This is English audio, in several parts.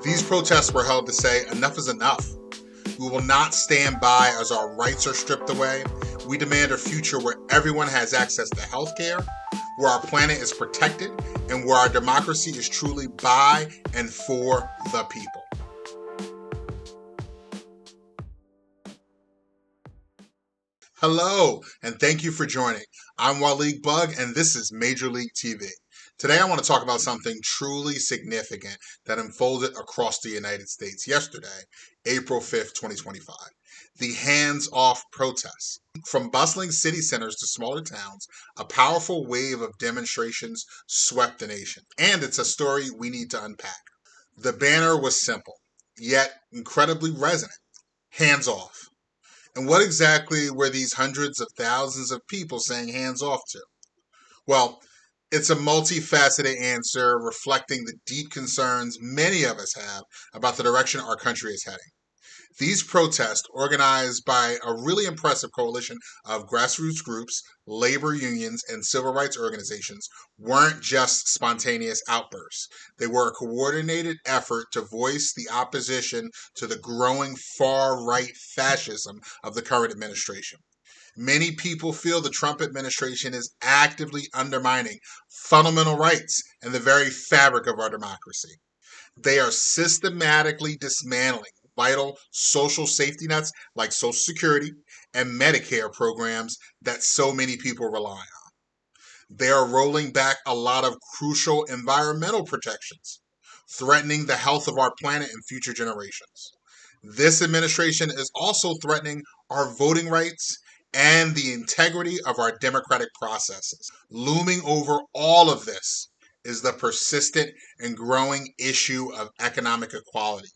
These protests were held to say enough is enough. We will not stand by as our rights are stripped away. We demand a future where everyone has access to health care, where our planet is protected, and where our democracy is truly by and for the people. Hello, and thank you for joining. I'm Leeg Bug, and this is Major League TV. Today, I want to talk about something truly significant that unfolded across the United States yesterday, April 5th, 2025. The hands-off protests. From bustling city centers to smaller towns, a powerful wave of demonstrations swept the nation. And it's a story we need to unpack. The banner was simple, yet incredibly resonant. Hands off. And what exactly were these hundreds of thousands of people saying hands off to? Well, it's a multifaceted answer reflecting the deep concerns many of us have about the direction our country is heading. These protests, organized by a really impressive coalition of grassroots groups, labor unions, and civil rights organizations, weren't just spontaneous outbursts. They were a coordinated effort to voice the opposition to the growing far-right fascism of the current administration. Many people feel the Trump administration is actively undermining fundamental rights and the very fabric of our democracy. They are systematically dismantling vital social safety nets like Social Security and Medicare programs that so many people rely on. They are rolling back a lot of crucial environmental protections, threatening the health of our planet and future generations. This administration is also threatening our voting rights and the integrity of our democratic processes. Looming over all of this is the persistent and growing issue of economic equality,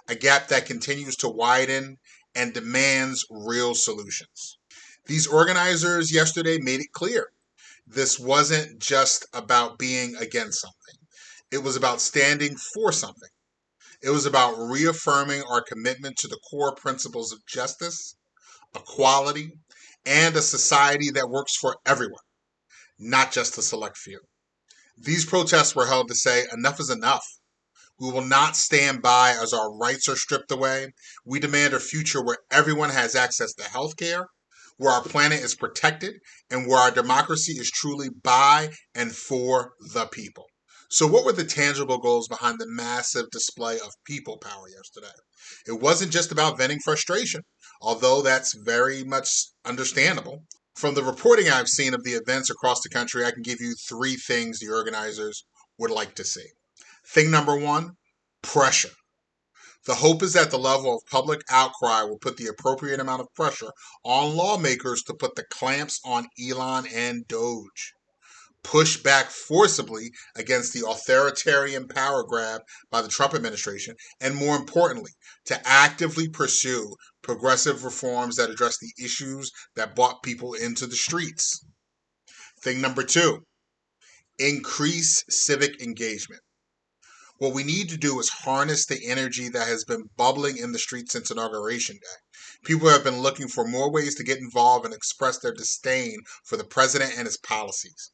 a gap that continues to widen and demands real solutions. These organizers yesterday made it clear this wasn't just about being against something, it was about standing for something. It was about reaffirming our commitment to the core principles of justice, equality, and a society that works for everyone, not just a select few. These protests were held to say enough is enough. We will not stand by as our rights are stripped away. We demand a future where everyone has access to health care, where our planet is protected, and where our democracy is truly by and for the people. So, what were the tangible goals behind the massive display of people power yesterday? It wasn't just about venting frustration, although that's very much understandable. From the reporting I've seen of the events across the country, I can give you three things the organizers would like to see. Thing number one, pressure. The hope is that the level of public outcry will put the appropriate amount of pressure on lawmakers to put the clamps on Elon and Doge. Push back forcibly against the authoritarian power grab by the Trump administration, and more importantly, to actively pursue progressive reforms that address the issues that brought people into the streets. Thing number two, increase civic engagement. What we need to do is harness the energy that has been bubbling in the streets since Inauguration Day. People have been looking for more ways to get involved and express their disdain for the president and his policies.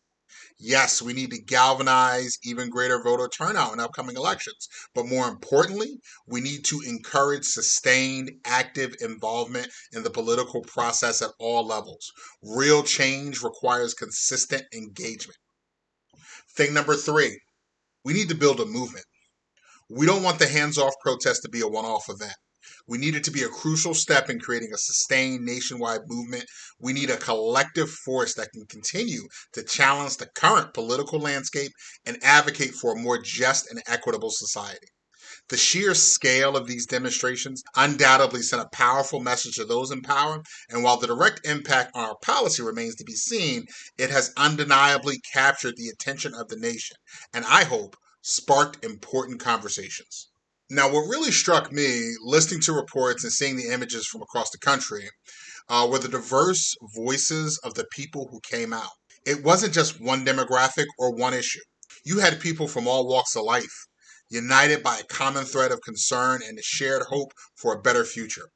Yes, we need to galvanize even greater voter turnout in upcoming elections. But more importantly, we need to encourage sustained, active involvement in the political process at all levels. Real change requires consistent engagement. Thing number three, we need to build a movement. We don't want the hands-off protest to be a one-off event. We need it to be a crucial step in creating a sustained nationwide movement. We need a collective force that can continue to challenge the current political landscape and advocate for a more just and equitable society. The sheer scale of these demonstrations undoubtedly sent a powerful message to those in power, and while the direct impact on our policy remains to be seen, it has undeniably captured the attention of the nation, and I hope sparked important conversations. Now, what really struck me, listening to reports and seeing the images from across the country, were the diverse voices of the people who came out. It wasn't just one demographic or one issue. You had people from all walks of life, united by a common thread of concern and a shared hope for a better future.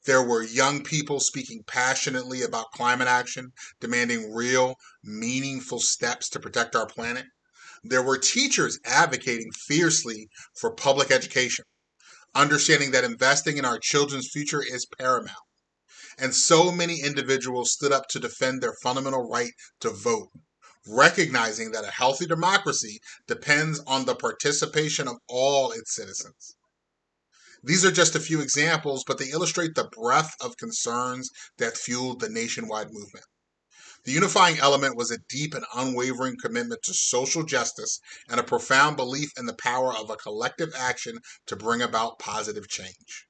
There were young people speaking passionately about climate action, demanding real, meaningful steps to protect our planet. There were teachers advocating fiercely for public education, understanding that investing in our children's future is paramount. And so many individuals stood up to defend their fundamental right to vote, recognizing that a healthy democracy depends on the participation of all its citizens. These are just a few examples, but they illustrate the breadth of concerns that fueled the nationwide movement. The unifying element was a deep and unwavering commitment to social justice and a profound belief in the power of a collective action to bring about positive change.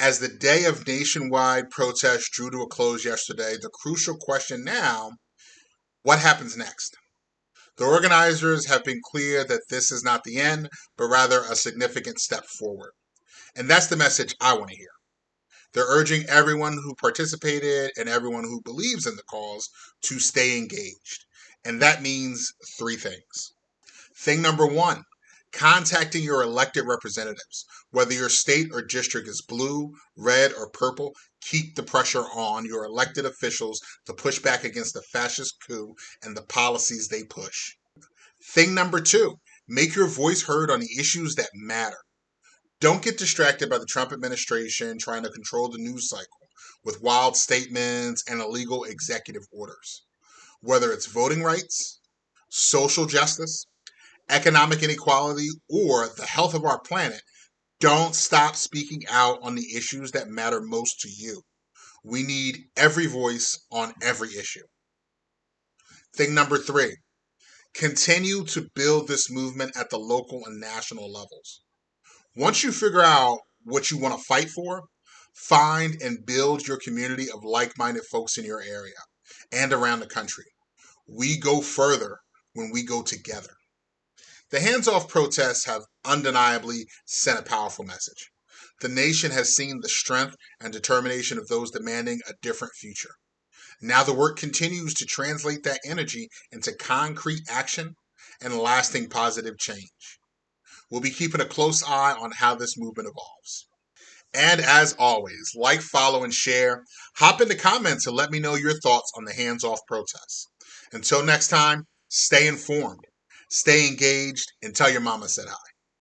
As the day of nationwide protest drew to a close yesterday, the crucial question now, what happens next? The organizers have been clear that this is not the end, but rather a significant step forward. And that's the message I want to hear. They're urging everyone who participated and everyone who believes in the cause to stay engaged. And that means three things. Thing number one, contacting your elected representatives. Whether your state or district is blue, red, or purple, keep the pressure on your elected officials to push back against the fascist coup and the policies they push. Thing number two, make your voice heard on the issues that matter. Don't get distracted by the Trump administration trying to control the news cycle with wild statements and illegal executive orders. Whether it's voting rights, social justice, economic inequality, or the health of our planet, don't stop speaking out on the issues that matter most to you. We need every voice on every issue. Thing number three, continue to build this movement at the local and national levels. Once you figure out what you want to fight for, find and build your community of like-minded folks in your area and around the country. We go further when we go together. The hands-off protests have undeniably sent a powerful message. The nation has seen the strength and determination of those demanding a different future. Now the work continues to translate that energy into concrete action and lasting positive change. We'll be keeping a close eye on how this movement evolves. And as always, like, follow, and share. Hop in the comments and let me know your thoughts on the hands-off protests. Until next time, stay informed, stay engaged, and tell your mama I said hi.